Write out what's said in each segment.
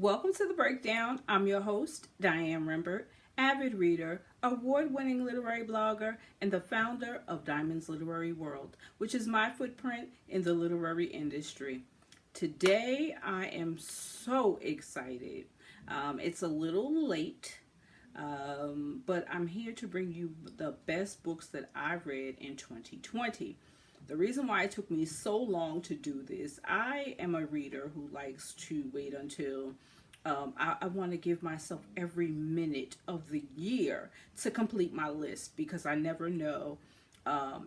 Welcome to the Breakdown. I'm your host, Diane Rembert, avid reader, award winning literary blogger, and the founder of Diamond's Literary World, which is my footprint in the literary industry. Today, I am so excited. It's a little late, but I'm here to bring you the best books that I've read in 2020. The reason why it took me so long to do this, I am a reader who likes to wait until I want to give myself every minute of the year to complete my list because I never know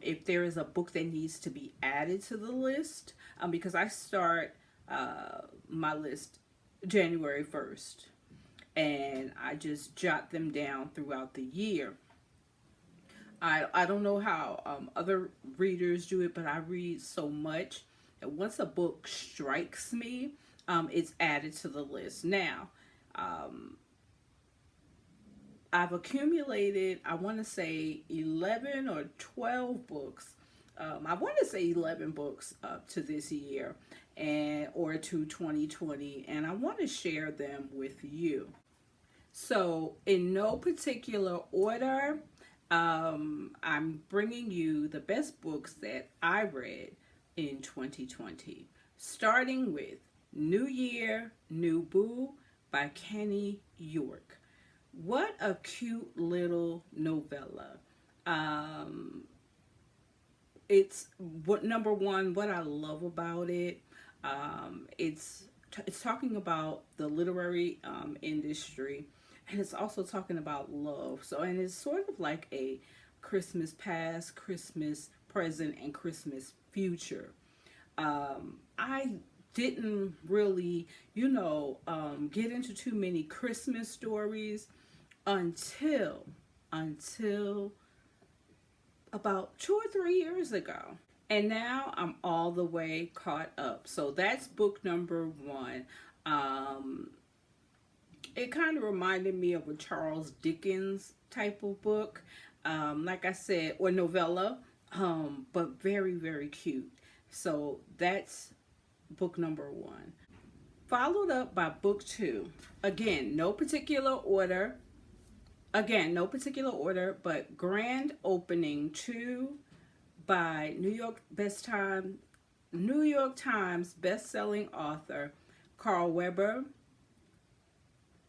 if there is a book that needs to be added to the list because I start my list January 1st and I just jot them down throughout the year. I don't know how other readers do it, but I read so much that once a book strikes me, it's added to the list. Now, I've accumulated, I want to say 11 or 12 books. I want to say 11 books up to this year and or to 2020, and I want to share them with you. So, in no particular order, I'm bringing you the best books that I read in 2020, starting with New Year, New Boo by Kenny York. What a cute little novella. Um, it's what number one, what I love about it. It's talking about the literary industry, and it's also talking about love. So, and it's sort of like a Christmas past, Christmas present, and Christmas future. I didn't really, get into too many Christmas stories until until about 2 or 3 years ago. And now I'm all the way caught up. So that's book number one. Um, it kind of reminded me of a Charles Dickens type of book, like I said, or novella, but very, very cute. So that's book number one. Followed up by book two. Again, no particular order. Again, no particular order, but Grand Opening 2 by New York Times best-selling author Carl Weber,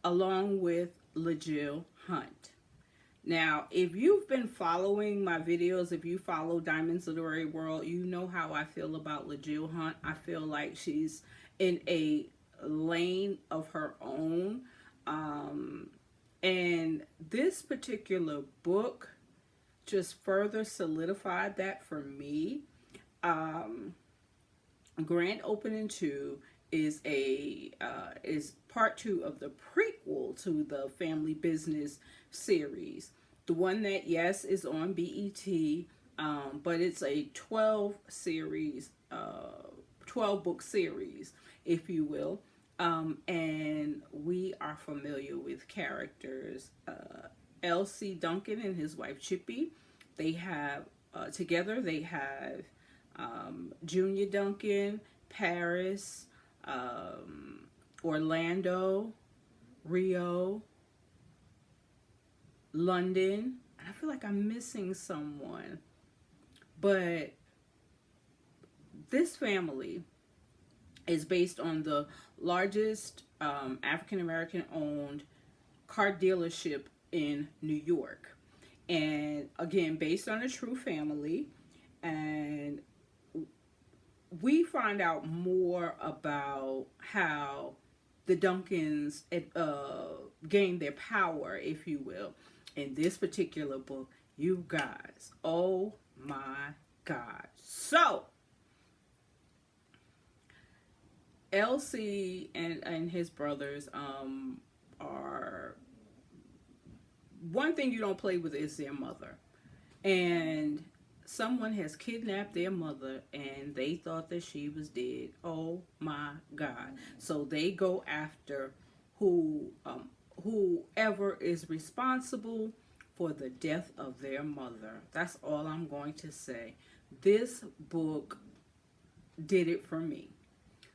along with LaJill Hunt. Now, if you've been following my videos, if you follow Diamond's Literary World, you know how I feel about LaJill Hunt. I feel like she's in a lane of her own. And this particular book just further solidified that for me. Um, Grand Opening 2 is part two of the prequel to the Family Business series. The one that, yes, is on BET, but it's a 12 book series, if you will. And we are familiar with characters L.C. Duncan and his wife Chippy. They have, together, they have Junior Duncan, Paris, Orlando, Rio, London. I feel like I'm missing someone. But this family is based on the largest African American owned car dealership in New York. And again, based on a true family. And we find out more about how the Duncans gained their power, if you will, in this particular book. You guys, oh my God. So, LC and his brothers are, one thing you don't play with is their mother. And someone has kidnapped their mother and they thought that she was dead. Oh my God. So they go after whoever is responsible for the death of their mother. That's all I'm going to say. This book did it for me.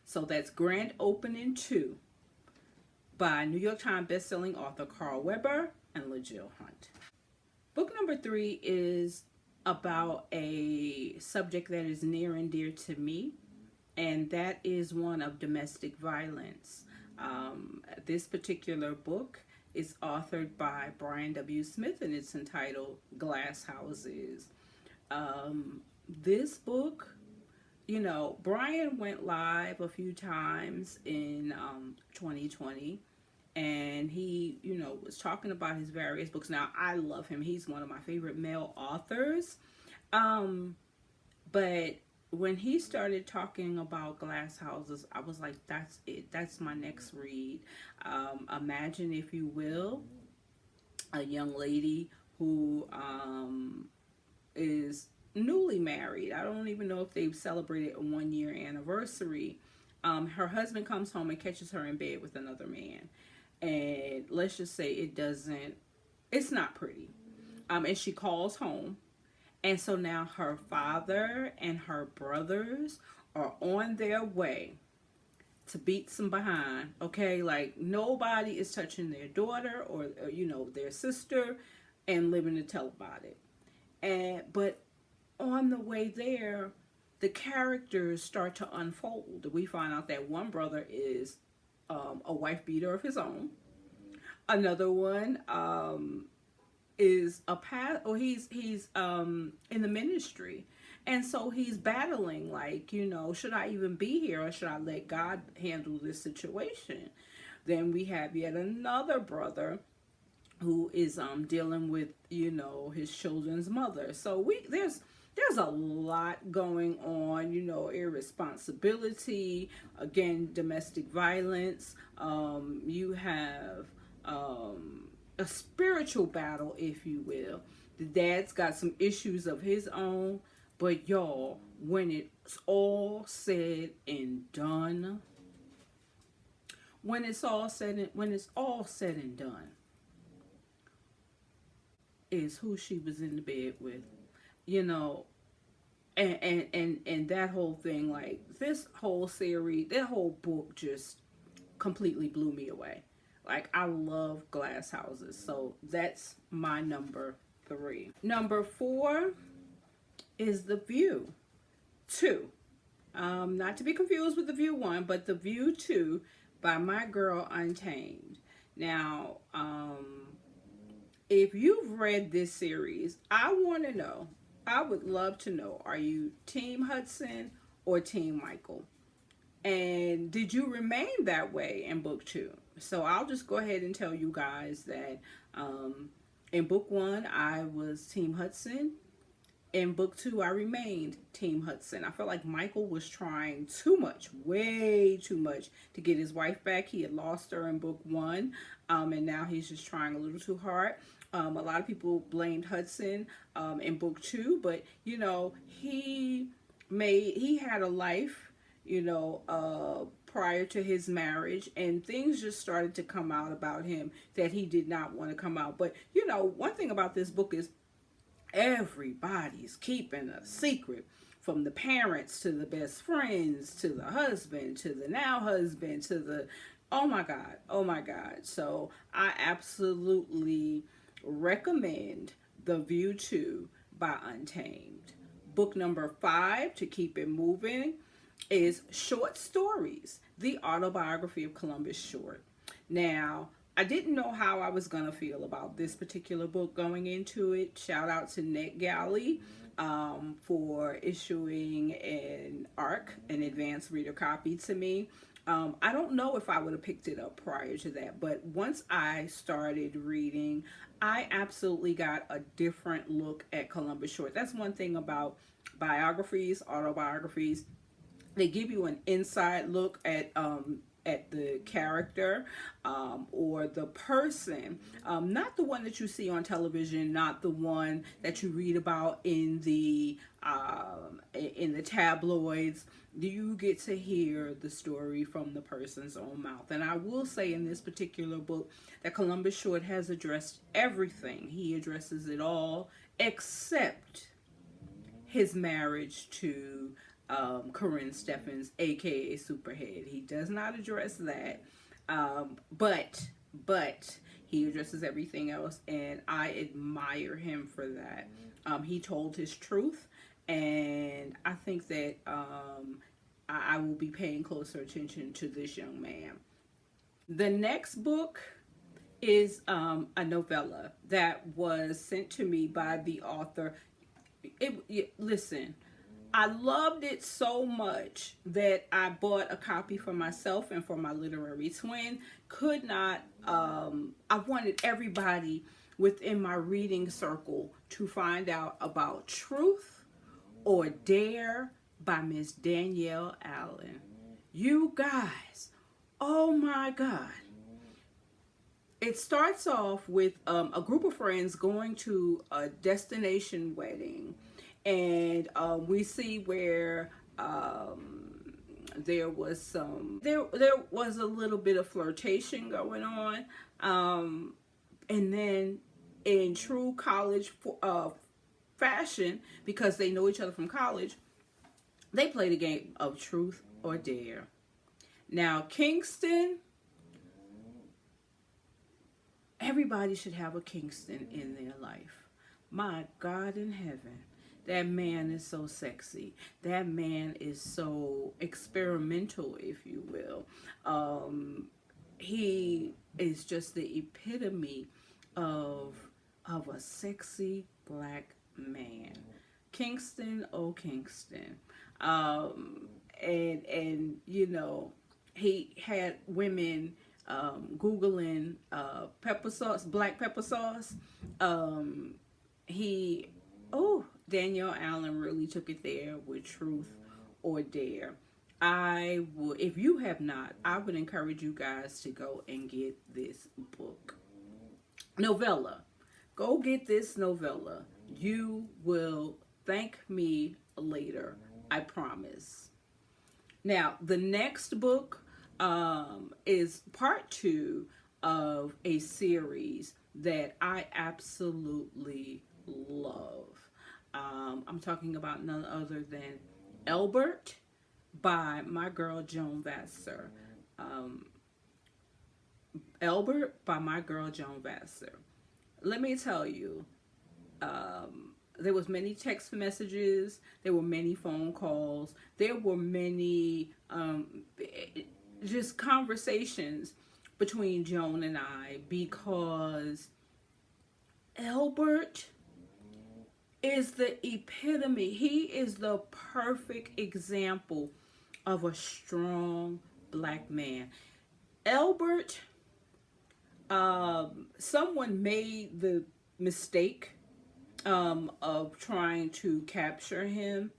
So that's Grand Opening 2 by New York Times bestselling author Carl Weber and LaJill Hunt. Book number 3 is about a subject that is near and dear to me, and that is one of domestic violence. This particular book is authored by Brian W. Smith, and it's entitled Glass Houses. This book, you know, Brian went live a few times in 2020, and he, you know, was talking about his various books. Now, I love him. He's one of my favorite male authors. But when he started talking about Glass Houses, I was like, that's it. That's my next read. Imagine, if you will, a young lady who is newly married. I don't even know if they've celebrated a 1-year anniversary. Her husband comes home and catches her in bed with another man. And let's just say it's not pretty. And she calls home. And so now her father and her brothers are on their way to beat some behind, okay? Like, nobody is touching their daughter or you know, their sister, and living to tell about it. But on the way there, the characters start to unfold. We find out that one brother is a wife beater of his own. Another one is he's in the ministry, and so he's battling, like, you know, should I even be here, or should I let God handle this situation? Then we have yet another brother who is dealing with, you know, his children's mother. So there's a lot going on, you know, irresponsibility, again, domestic violence. You have a spiritual battle, if you will. The dad's got some issues of his own, but y'all, when it's all said and done, when it's all said and done, is who she was in the bed with, you know, and that whole thing, like, this whole series, that whole book just completely blew me away. Like, I love Glass Houses. So that's my number 3. Number 4 is The View 2. Not to be confused with The View 1, but The View 2 by my girl Untamed. Now, if you've read this series, I would love to know, are you Team Hudson or Team Michael? And did you remain that way in book 2? So I'll just go ahead and tell you guys that in book 1, I was Team Hudson. In book 2, I remained Team Hudson. I felt like Michael was trying too much, way too much, to get his wife back. He had lost her in book 1, and now he's just trying a little too hard. A lot of people blamed Hudson in book 2, but, you know, he had a life, you know, prior to his marriage, and things just started to come out about him that he did not want to come out. But, you know, one thing about this book is everybody's keeping a secret, from the parents to the best friends to the husband to the now husband to the, oh my God. So I absolutely recommend The View 2 by Untamed. Book number 5, to keep it moving, is Short Stories, the autobiography of Columbus Short. Now, I didn't know how I was going to feel about this particular book going into it. Shout out to NetGalley for issuing an ARC, an advanced reader copy, to me. I don't know if I would have picked it up prior to that, but once I started reading, I absolutely got a different look at Columbus Short. That's one thing about biographies, autobiographies. They give you an inside look at the character or the person, not the one that you see on television, not the one that you read about in the tabloids. You get to hear the story from the person's own mouth. And I will say, in this particular book, that Columbus Short has addressed everything. He addresses it all except his marriage to Corinne Steffens, aka Superhead. He does not address that. But he addresses everything else, and I admire him for that. He told his truth, and I think that I will be paying closer attention to this young man. The next book is a novella that was sent to me by the author. Listen, I loved it so much that I bought a copy for myself and for my literary twin. Could not, I wanted everybody within my reading circle to find out about Truth or Dare by Miss Danielle Allen. You guys, oh my God. It starts off with a group of friends going to a destination wedding, and we see where there was a little bit of flirtation going on, and then in true college fashion, because they know each other from college, they play the game of Truth or Dare. Now, Kingston. Everybody should have a Kingston in their life. My God in heaven, that man is so sexy. That man is so experimental, if you will. He is just the epitome of a sexy black man. Kingston, oh Kingston. And you know, he had women Googling pepper sauce, black pepper sauce. Danielle Allen really took it there with Truth or Dare. I would, if you have not, I would encourage you guys to go and get this book. Novella. Go get this novella. You will thank me later. I promise. Now, the next book is part 2 of a series that I absolutely love. I'm talking about none other than Elbert by my girl Joan Vassar. Elbert by my girl Joan Vassar. Let me tell you, there was many text messages, there were many phone calls, there were many just conversations between Joan and I, because Elbert is the epitome. He is the perfect example of a strong black man. Elbert, someone made the mistake of trying to capture him,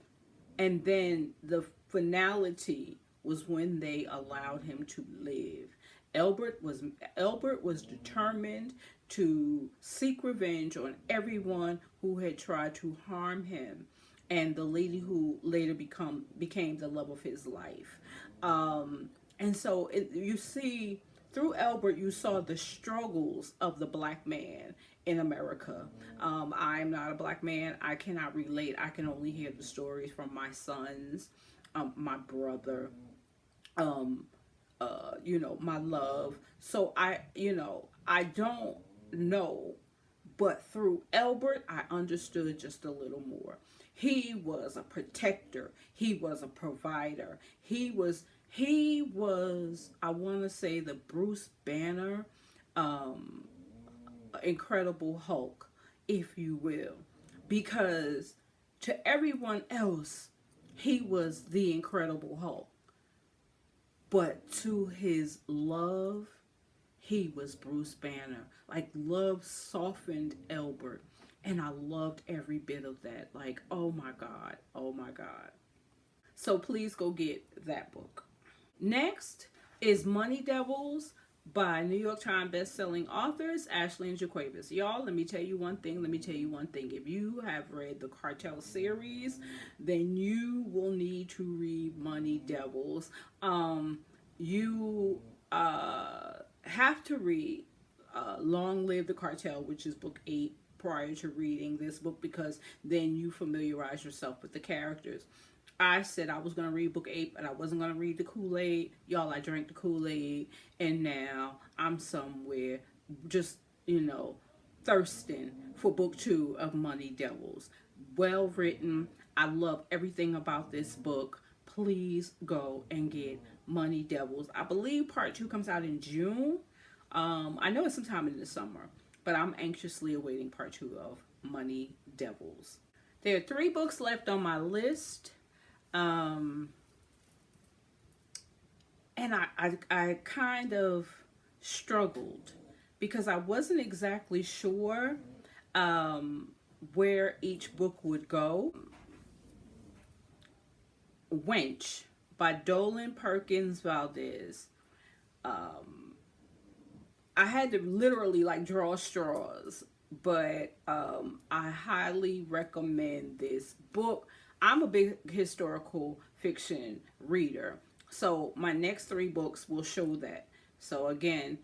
and then the finality was when they allowed him to live. Elbert was determined to seek revenge on everyone who had tried to harm him, and the lady who later became the love of his life. And so you see, through Elbert, you saw the struggles of the black man in America. I'm not a black man. I cannot relate. I can only hear the stories from my sons, my brother, my love. So I don't know, but through Elbert, I understood just a little more. He was a protector. He was a provider. He was, I want to say, the Bruce Banner, Incredible Hulk, if you will, because to everyone else, he was the Incredible Hulk. But to his love, he was Bruce Banner. Like, love softened Elbert. And I loved every bit of that. Like, oh my God. Oh my God. So please go get that book. Next is Money Devils by New York Times bestselling authors Ashley and Jaquavis. Y'all, let me tell you one thing. If you have read the Cartel series, then you will need to read Money Devils. You have to read Long Live the Cartel, which is book 8, prior to reading this book, because then you familiarize yourself with the characters. I said I was going to read book 8, but I wasn't going to read the Kool-Aid. Y'all, I drank the Kool-Aid, and now I'm somewhere just, thirsting for book 2 of Money Devils. Well written. I love everything about this book. Please go and get Money Devils. I believe part 2 comes out in June. I know it's sometime in the summer, but I'm anxiously awaiting part 2 of Money Devils. There are 3 books left on my list. And I kind of struggled because I wasn't exactly sure where each book would go. Wench by Dolan Perkins Valdez. I had to literally draw straws, but I highly recommend this book. I'm a big historical fiction reader, so my next 3 books will show that. So again,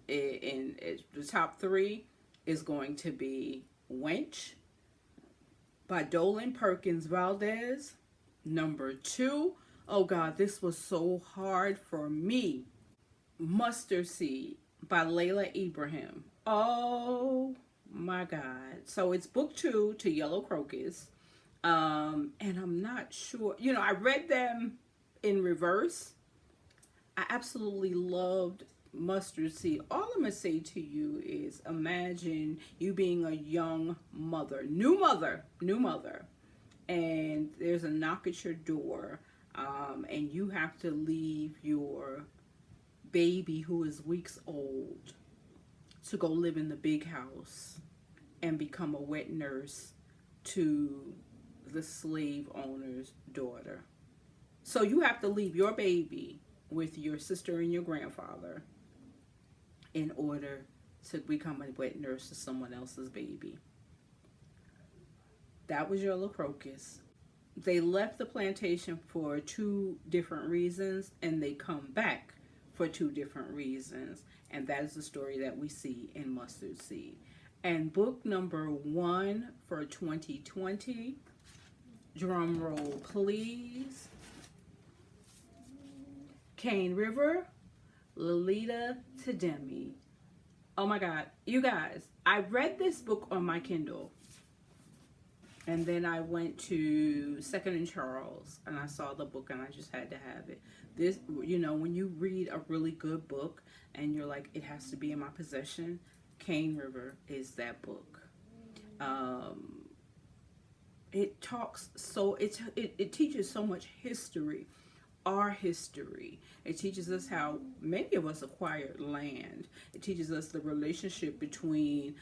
in the top 3 is going to be Wench by Dolan Perkins Valdez. Number 2, oh God, this was so hard for me. Mustard Seed by Layla Ibrahim. Oh my God. So it's book 2 to Yellow Crocus. And I'm not sure, I read them in reverse. I absolutely loved Mustard Seed. All I'm going to say to you is imagine you being a young mother, new mother, and there's a knock at your door, and you have to leave your baby who is weeks old to go live in the big house and become a wet nurse to the slave owner's daughter. So you have to leave your baby with your sister and your grandfather in order to become a wet nurse to someone else's baby. That was Yellow Crocus. They left the plantation for 2 different reasons, and they come back for 2 different reasons. And that is the story that we see in Mustard Seed. And book number 1 for 2020, drum roll please, Cane River, Lolita Tademi. Oh my God, you guys, I read this book on my Kindle. And then I went to Second and Charles and I saw the book and I just had to have it. This, when you read a really good book and you're like, it has to be in my possession, Cane River is that book. It talks it teaches so much history, our history. It teaches us how many of us acquired land. It teaches us the relationship between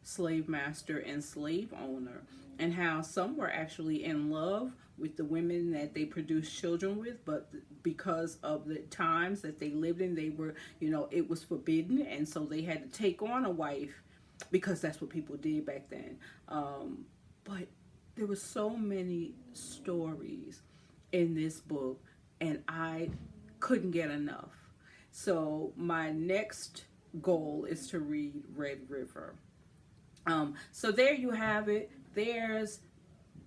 slave master and slave owner, and how some were actually in love with the women that they produced children with, but because of the times that they lived in, they were, it was forbidden, and so they had to take on a wife because that's what people did back then. But there were so many stories in this book, and I couldn't get enough. So my next goal is to read Red River. So there you have it. There's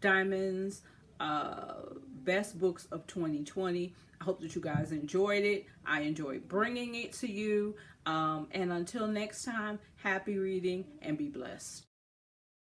Diamond's best books of 2020. I hope that you guys enjoyed it. I enjoyed bringing it to you. And until next time, happy reading and be blessed.